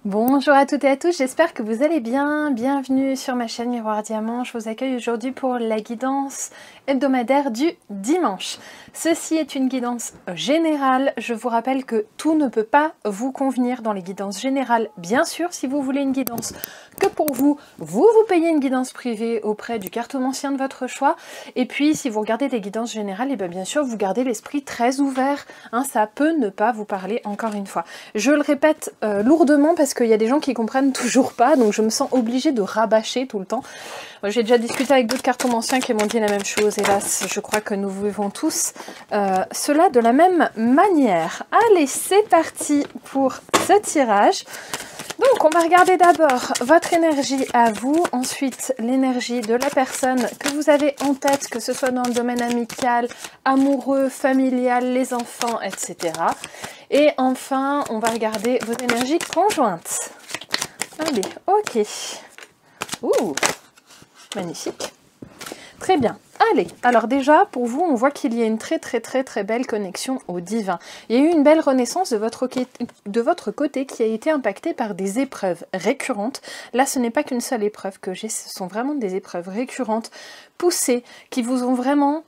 Bonjour à toutes et à tous, j'espère que vous allez bien. Bienvenue sur ma chaîne Miroir Diamant. Je vous accueille aujourd'hui pour la guidance hebdomadaire du dimanche. Ceci est une guidance générale. Je vous rappelle que tout ne peut pas vous convenir dans les guidances générales. Bien sûr, si vous voulez une guidance que pour vous, vous payez une guidance privée auprès du cartomancien de votre choix. Et puis, si vous regardez des guidances générales, et bien sûr, vous gardez l'esprit très ouvert. Ça peut ne pas vous parler encore une fois. Je le répète lourdement parce qu'il y a des gens qui comprennent toujours pas, donc je me sens obligée de rabâcher tout le temps. J'ai déjà discuté avec d'autres cartomanciens qui m'ont dit la même chose, hélas, je crois que nous vivons tous cela de la même manière. Allez, c'est parti pour ce tirage. Donc, on va regarder d'abord votre énergie à vous, ensuite l'énergie de la personne que vous avez en tête, que ce soit dans le domaine amical, amoureux, familial, les enfants, etc. Et enfin, on va regarder vos énergies conjointes. Allez, ok. Ouh, magnifique. Très bien. Allez, alors déjà, pour vous, on voit qu'il y a une très belle connexion au divin. Il y a eu une belle renaissance de votre côté qui a été impactée par des épreuves récurrentes. Là, ce n'est pas qu'une seule épreuve que j'ai, ce sont vraiment des épreuves récurrentes, poussées, qui vous ont vraiment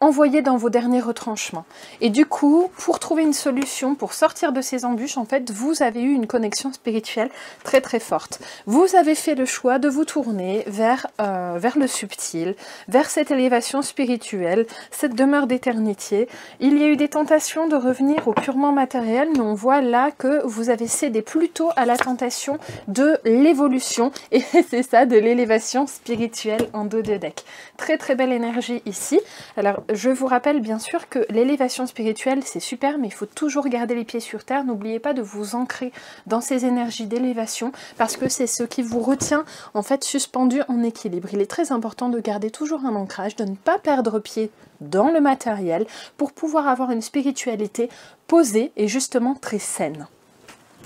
envoyé dans vos derniers retranchements. Et du coup, pour trouver une solution, pour sortir de ces embûches, en fait, vous avez eu une connexion spirituelle très forte. Vous avez fait le choix de vous tourner vers le subtil, vers cette élévation spirituelle, cette demeure d'éternité. Il y a eu des tentations de revenir au purement matériel, mais on voit là que vous avez cédé plutôt à la tentation de l'évolution, et c'est ça, de l'élévation spirituelle en dos de deck. Très belle énergie ici. Alors, je vous rappelle bien sûr que l'élévation spirituelle, c'est super, mais il faut toujours garder les pieds sur terre. N'oubliez pas de vous ancrer dans ces énergies d'élévation, parce que c'est ce qui vous retient en fait suspendu en équilibre. Il est très important de garder toujours un ancrage, de ne pas perdre pied dans le matériel, pour pouvoir avoir une spiritualité posée et justement très saine.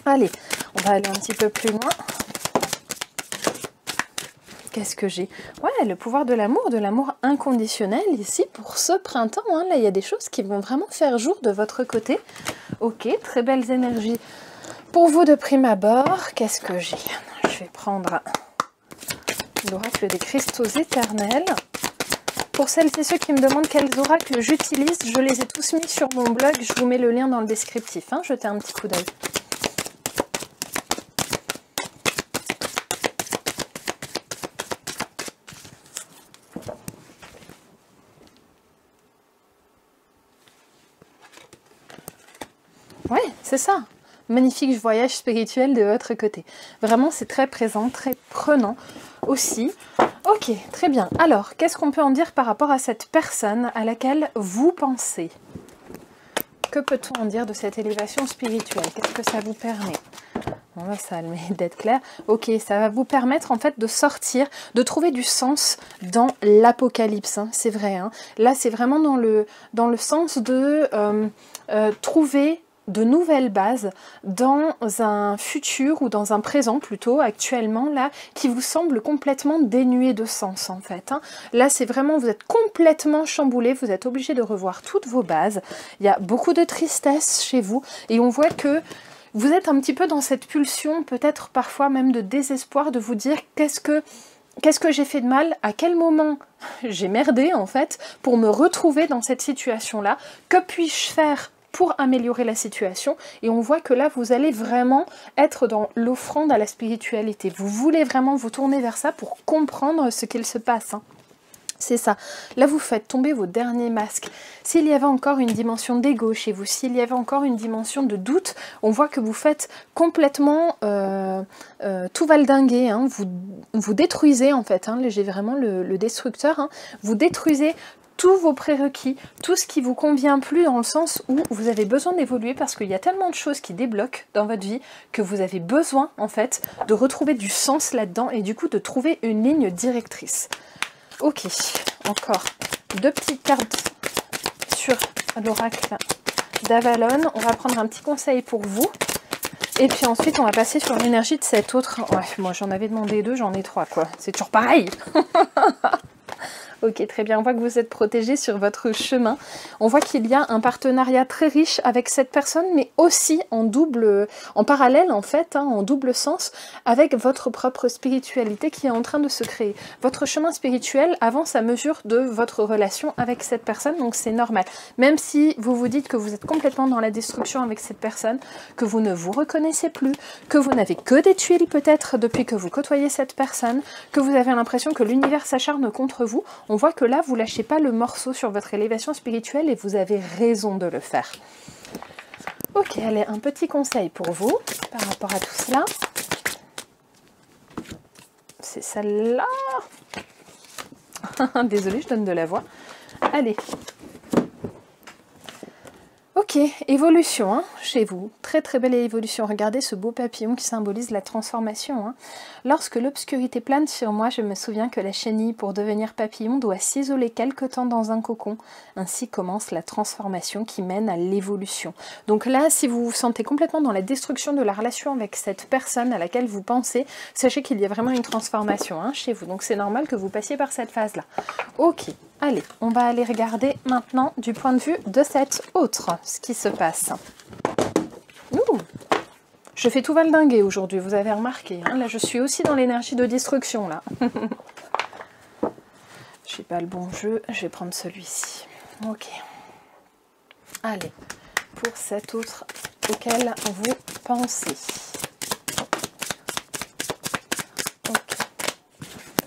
Allez, on va aller un petit peu plus loin. Qu'est-ce que j'ai? Ouais, le pouvoir de l'amour inconditionnel ici pour ce printemps. Là, il y a des choses qui vont vraiment faire jour de votre côté. Ok, très belles énergies pour vous de prime abord. Qu'est-ce que j'ai? Je vais prendre l'oracle des cristaux éternels. Pour celles et ceux qui me demandent quels oracles j'utilise, je les ai tous mis sur mon blog. Je vous mets le lien dans le descriptif. Jetez un petit coup d'œil. Ouais, c'est ça. Magnifique voyage spirituel de votre côté. Vraiment, c'est très présent, très prenant aussi. Ok, très bien. Alors, qu'est-ce qu'on peut en dire par rapport à cette personne à laquelle vous pensez? Que peut-on en dire de cette élévation spirituelle? Qu'est-ce que ça vous permet? Bon, là, ça a le mérite d'être clair. Ok, ça va vous permettre en fait de sortir, de trouver du sens dans l'apocalypse. C'est vrai. Là, c'est vraiment dans le sens de trouver de nouvelles bases dans un futur ou dans un présent plutôt actuellement là qui vous semble complètement dénué de sens en fait. Là c'est vraiment, vous êtes complètement chamboulé, vous êtes obligé de revoir toutes vos bases. Il y a beaucoup de tristesse chez vous et on voit que vous êtes un petit peu dans cette pulsion, peut-être parfois même de désespoir, de vous dire qu'est-ce que j'ai fait de mal, à quel moment j'ai merdé en fait pour me retrouver dans cette situation-là, que puis-je faire pour améliorer la situation? Et on voit que là, vous allez vraiment être dans l'offrande à la spiritualité. Vous voulez vraiment vous tourner vers ça pour comprendre ce qu'il se passe. C'est ça. Là, vous faites tomber vos derniers masques. S'il y avait encore une dimension d'ego chez vous, s'il y avait encore une dimension de doute, on voit que vous faites complètement tout valdinguer. Vous détruisez en fait. J'ai vraiment le destructeur. Vous détruisez tous vos prérequis, tout ce qui vous convient plus dans le sens où vous avez besoin d'évoluer parce qu'il y a tellement de choses qui débloquent dans votre vie que vous avez besoin en fait de retrouver du sens là-dedans et du coup de trouver une ligne directrice. Ok, encore deux petites cartes sur l'oracle d'Avalon. On va prendre un petit conseil pour vous. Et puis ensuite, on va passer sur l'énergie de cet autre. Ouais, moi, j'en avais demandé deux, j'en ai trois, quoi. C'est toujours pareil. Ok, très bien. On voit que vous êtes protégé sur votre chemin. On voit qu'il y a un partenariat très riche avec cette personne, mais aussi en parallèle en fait, hein, en double sens, avec votre propre spiritualité qui est en train de se créer. Votre chemin spirituel avance à mesure de votre relation avec cette personne, donc c'est normal. Même si vous vous dites que vous êtes complètement dans la destruction avec cette personne, que vous ne vous reconnaissez plus, que vous n'avez que des tuiles peut-être depuis que vous côtoyez cette personne, que vous avez l'impression que l'univers s'acharne contre vous, on voit que là, vous lâchez pas le morceau sur votre élévation spirituelle et vous avez raison de le faire. Ok, allez, un petit conseil pour vous par rapport à tout cela. C'est celle-là. Désolée, je donne de la voix. Allez. Ok, évolution hein, chez vous. Très très belle évolution. Regardez ce beau papillon qui symbolise la transformation. Hein. Lorsque l'obscurité plane sur moi, je me souviens que la chenille, pour devenir papillon, doit s'isoler quelque temps dans un cocon. Ainsi commence la transformation qui mène à l'évolution. Donc là, si vous vous sentez complètement dans la destruction de la relation avec cette personne à laquelle vous pensez, sachez qu'il y a vraiment une transformation hein, chez vous. Donc c'est normal que vous passiez par cette phase-là. Ok. Allez, on va aller regarder maintenant du point de vue de cette autre, ce qui se passe. Ouh, je fais tout valdinguer aujourd'hui, vous avez remarqué. Hein, là, je suis aussi dans l'énergie de destruction, là. Je n'ai pas le bon jeu, je vais prendre celui-ci. Ok. Allez, pour cet autre auquel vous pensez. Ok.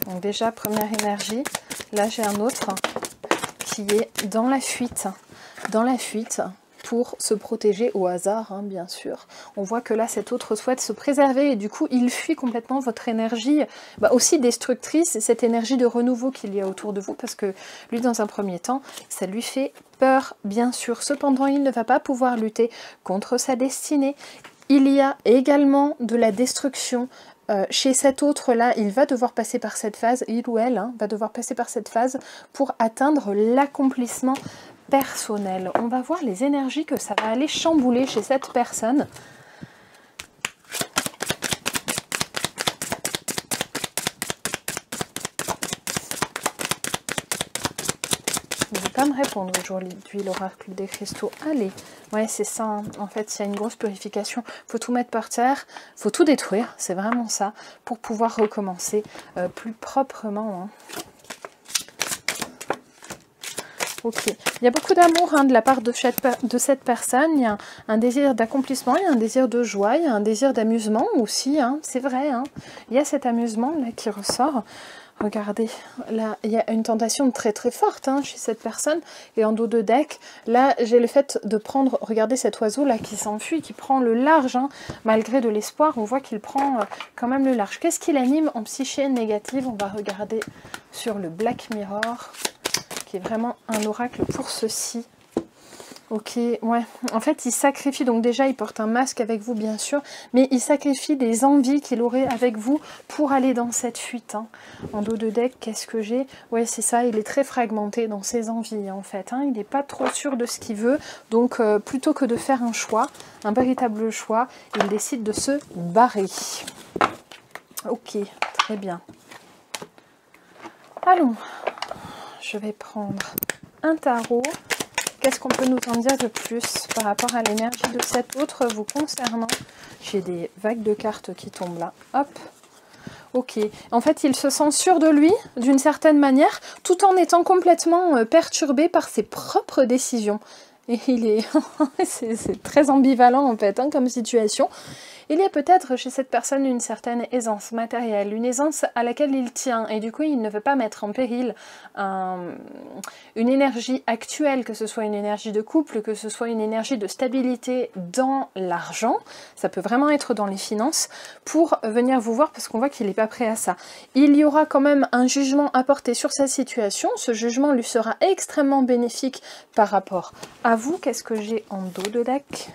Donc déjà, première énergie. Là, j'ai un autre qui est dans la fuite pour se protéger au hasard, hein, bien sûr. On voit que là, cet autre souhaite se préserver et du coup, il fuit complètement votre énergie, aussi destructrice, cette énergie de renouveau qu'il y a autour de vous, parce que lui, dans un premier temps, ça lui fait peur, bien sûr. Cependant, il ne va pas pouvoir lutter contre sa destinée. Il y a également de la destruction. Chez cet autre-là, il va devoir passer par cette phase, il ou elle va devoir passer par cette phase pour atteindre l'accomplissement personnel. On va voir les énergies que ça va aller chambouler chez cette personne. Il ne veut pas me répondre aujourd'hui, l'oracle des cristaux. Allez, ouais, c'est ça. Hein. En fait, il y a une grosse purification. Il faut tout mettre par terre, il faut tout détruire. C'est vraiment ça, pour pouvoir recommencer plus proprement. Hein. Ok. Il y a beaucoup d'amour de la part de cette personne. Il y a un désir d'accomplissement, il y a un désir de joie, il y a un désir d'amusement aussi. Hein. C'est vrai. Hein. Il y a cet amusement là qui ressort. Regardez, là, il y a une tentation très très forte hein, chez cette personne. Et en dos de deck, là, j'ai le fait de prendre, regardez cet oiseau là qui s'enfuit, qui prend le large. Hein, malgré de l'espoir, on voit qu'il prend quand même le large. Qu'est-ce qui l'anime en psyché négative? On va regarder sur le Black Mirror, qui est vraiment un oracle pour ceci. Ok, ouais. En fait, il sacrifie, donc déjà, il porte un masque avec vous, bien sûr, mais il sacrifie des envies qu'il aurait avec vous pour aller dans cette fuite. Hein. En dos de deck, qu'est-ce que j'ai? Ouais, c'est ça, il est très fragmenté dans ses envies, en fait. Hein. Il n'est pas trop sûr de ce qu'il veut, donc plutôt que de faire un choix, un véritable choix, il décide de se barrer. Ok, très bien. Allons, je vais prendre un tarot. Qu'est-ce qu'on peut nous en dire de plus par rapport à l'énergie de cet autre vous concernant? J'ai des vagues de cartes qui tombent là. Hop. Ok. En fait, il se sent sûr de lui, d'une certaine manière, tout en étant complètement perturbé par ses propres décisions. Et il est... c'est très ambivalent, en fait, hein, comme situation. Il y a peut-être chez cette personne une certaine aisance matérielle, une aisance à laquelle il tient, et du coup il ne veut pas mettre en péril une énergie actuelle, que ce soit une énergie de couple, que ce soit une énergie de stabilité dans l'argent, ça peut vraiment être dans les finances, pour venir vous voir parce qu'on voit qu'il n'est pas prêt à ça. Il y aura quand même un jugement à porter sur sa situation, ce jugement lui sera extrêmement bénéfique par rapport à vous. Qu'est-ce que j'ai en dos de deck ?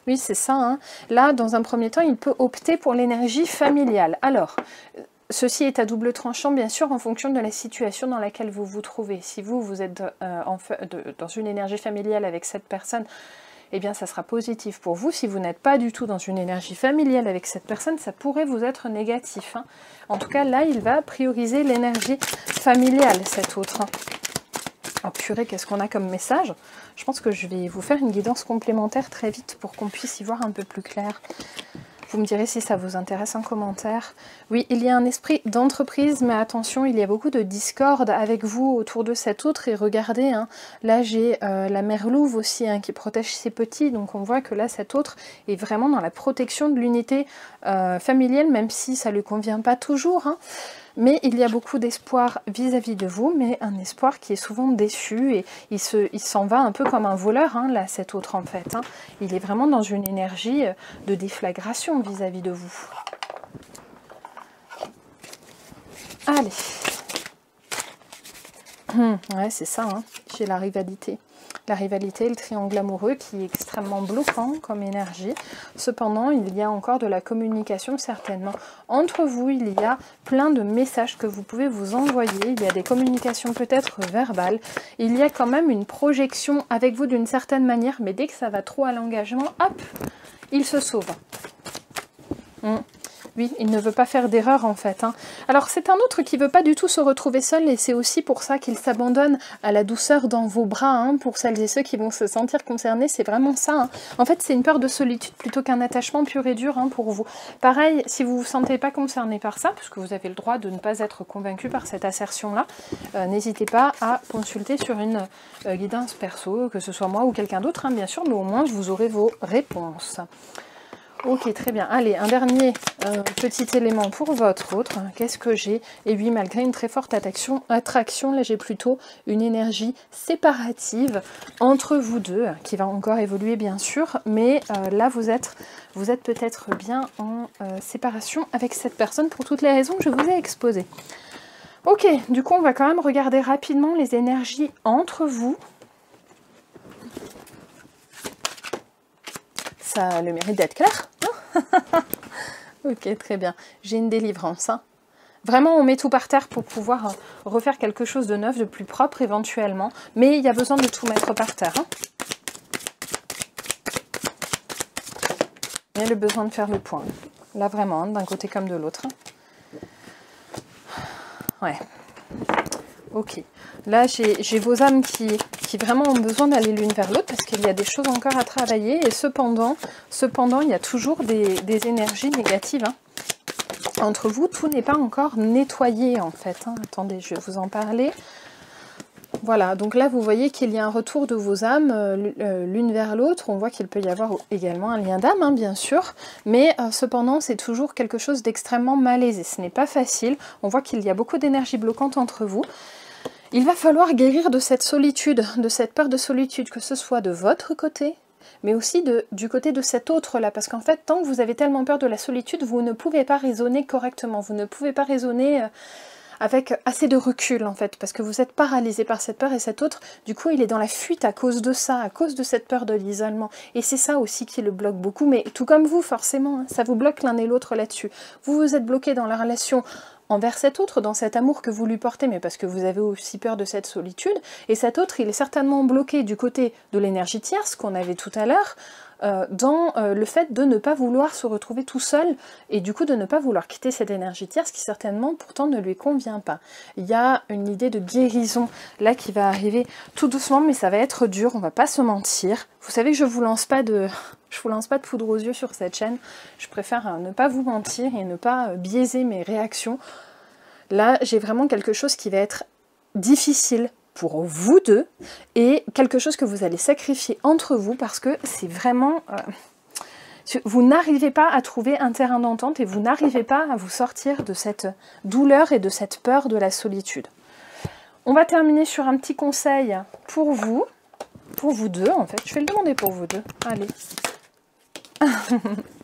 Oui, c'est ça. Hein. Là, dans un premier temps, il peut opter pour l'énergie familiale. Alors, ceci est à double tranchant, bien sûr, en fonction de la situation dans laquelle vous vous trouvez. Si vous êtes dans une énergie familiale avec cette personne, eh bien, ça sera positif pour vous. Si vous n'êtes pas du tout dans une énergie familiale avec cette personne, ça pourrait vous être négatif. Hein. En tout cas, là, il va prioriser l'énergie familiale, cet autre. Hein. Oh purée, qu'est-ce qu'on a comme message? Je pense que je vais vous faire une guidance complémentaire très vite pour qu'on puisse y voir un peu plus clair. Vous me direz si ça vous intéresse en commentaire. Oui, il y a un esprit d'entreprise, mais attention, il y a beaucoup de discorde avec vous autour de cet autre. Et regardez, hein, là j'ai la mère louve aussi hein, qui protège ses petits. Donc on voit que là, cet autre est vraiment dans la protection de l'unité familiale, même si ça ne lui convient pas toujours. Hein. Mais il y a beaucoup d'espoir vis-à-vis de vous, mais un espoir qui est souvent déçu et il s'en va un peu comme un voleur, hein, là, cet autre en fait. Hein. Il est vraiment dans une énergie de déflagration vis-à-vis de vous. Allez. Ouais, c'est ça, hein. J'ai la rivalité. La rivalité, le triangle amoureux qui est extrêmement bloquant comme énergie. Cependant, il y a encore de la communication certainement. Entre vous, il y a plein de messages que vous pouvez vous envoyer. Il y a des communications peut-être verbales. Il y a quand même une projection avec vous d'une certaine manière. Mais dès que ça va trop à l'engagement, hop, il se sauve. Oui, il ne veut pas faire d'erreur en fait. Hein. Alors c'est un autre qui ne veut pas du tout se retrouver seul et c'est aussi pour ça qu'il s'abandonne à la douceur dans vos bras. Hein, pour celles et ceux qui vont se sentir concernés, c'est vraiment ça. Hein. En fait, c'est une peur de solitude plutôt qu'un attachement pur et dur hein, pour vous. Pareil, si vous ne vous sentez pas concerné par ça, puisque vous avez le droit de ne pas être convaincu par cette assertion-là, n'hésitez pas à consulter sur une guidance perso, que ce soit moi ou quelqu'un d'autre, hein, bien sûr, mais au moins vous aurez vos réponses. Ok, très bien. Allez, un dernier petit élément pour votre autre. Qu'est-ce que j'ai? Et oui, malgré une très forte attraction, là j'ai plutôt une énergie séparative entre vous deux, qui va encore évoluer bien sûr, mais là vous êtes peut-être bien en séparation avec cette personne pour toutes les raisons que je vous ai exposées. Ok, du coup on va quand même regarder rapidement les énergies entre vous. Ça a le mérite d'être clair. Ok, très bien. J'ai une délivrance. Hein. Vraiment, on met tout par terre pour pouvoir refaire quelque chose de neuf, de plus propre éventuellement. Mais il y a besoin de tout mettre par terre. Hein. Il y a le besoin de faire le point. Là, vraiment, hein, d'un côté comme de l'autre. Ouais. Ok. Là, j'ai vos âmes qui vraiment ont besoin d'aller l'une vers l'autre parce qu'il y a des choses encore à travailler. Et cependant il y a toujours des énergies négatives. Hein. Entre vous, tout n'est pas encore nettoyé en fait. Hein. Attendez, je vais vous en parler. Voilà, donc là, vous voyez qu'il y a un retour de vos âmes l'une vers l'autre. On voit qu'il peut y avoir également un lien d'âme, hein, bien sûr. Mais cependant, c'est toujours quelque chose d'extrêmement malaisé. Ce n'est pas facile. On voit qu'il y a beaucoup d'énergie bloquante entre vous. Il va falloir guérir de cette solitude, de cette peur de solitude, que ce soit de votre côté, mais aussi du côté de cet autre-là. Parce qu'en fait, tant que vous avez tellement peur de la solitude, vous ne pouvez pas raisonner correctement. Vous ne pouvez pas raisonner avec assez de recul, en fait, parce que vous êtes paralysé par cette peur et cet autre, du coup, il est dans la fuite à cause de ça, à cause de cette peur de l'isolement. Et c'est ça aussi qui le bloque beaucoup, mais tout comme vous, forcément, hein, ça vous bloque l'un et l'autre là-dessus. Vous vous êtes bloqué dans la relation envers cet autre, dans cet amour que vous lui portez, mais parce que vous avez aussi peur de cette solitude, et cet autre, il est certainement bloqué du côté de l'énergie tierce qu'on avait tout à l'heure, dans le fait de ne pas vouloir se retrouver tout seul, et du coup de ne pas vouloir quitter cette énergie tierce qui certainement pourtant ne lui convient pas. Il y a une idée de guérison là qui va arriver tout doucement, mais ça va être dur, on va pas se mentir. Vous savez que je vous lance pas de poudre aux yeux sur cette chaîne, je préfère ne pas vous mentir et ne pas biaiser mes réactions. Là, j'ai vraiment quelque chose qui va être difficile pour vous deux, et quelque chose que vous allez sacrifier entre vous, parce que c'est vraiment... vous n'arrivez pas à trouver un terrain d'entente, et vous n'arrivez pas à vous sortir de cette douleur et de cette peur de la solitude. On va terminer sur un petit conseil pour vous deux, en fait. Je vais le demander pour vous deux. Allez.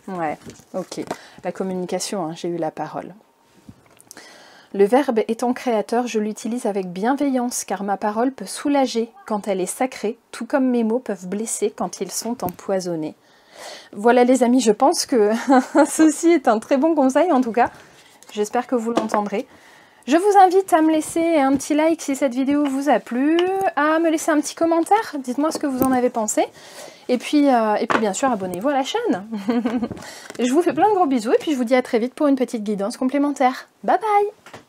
Ouais, ok. La communication, hein, j'ai eu la parole. Le verbe étant créateur, je l'utilise avec bienveillance, car ma parole peut soulager quand elle est sacrée, tout comme mes mots peuvent blesser quand ils sont empoisonnés. Voilà les amis, je pense que ceci est un très bon conseil en tout cas. J'espère que vous l'entendrez. Je vous invite à me laisser un petit like si cette vidéo vous a plu, à me laisser un petit commentaire, dites-moi ce que vous en avez pensé. Et puis bien sûr, abonnez-vous à la chaîne. Je vous fais plein de gros bisous et puis je vous dis à très vite pour une petite guidance complémentaire. Bye bye!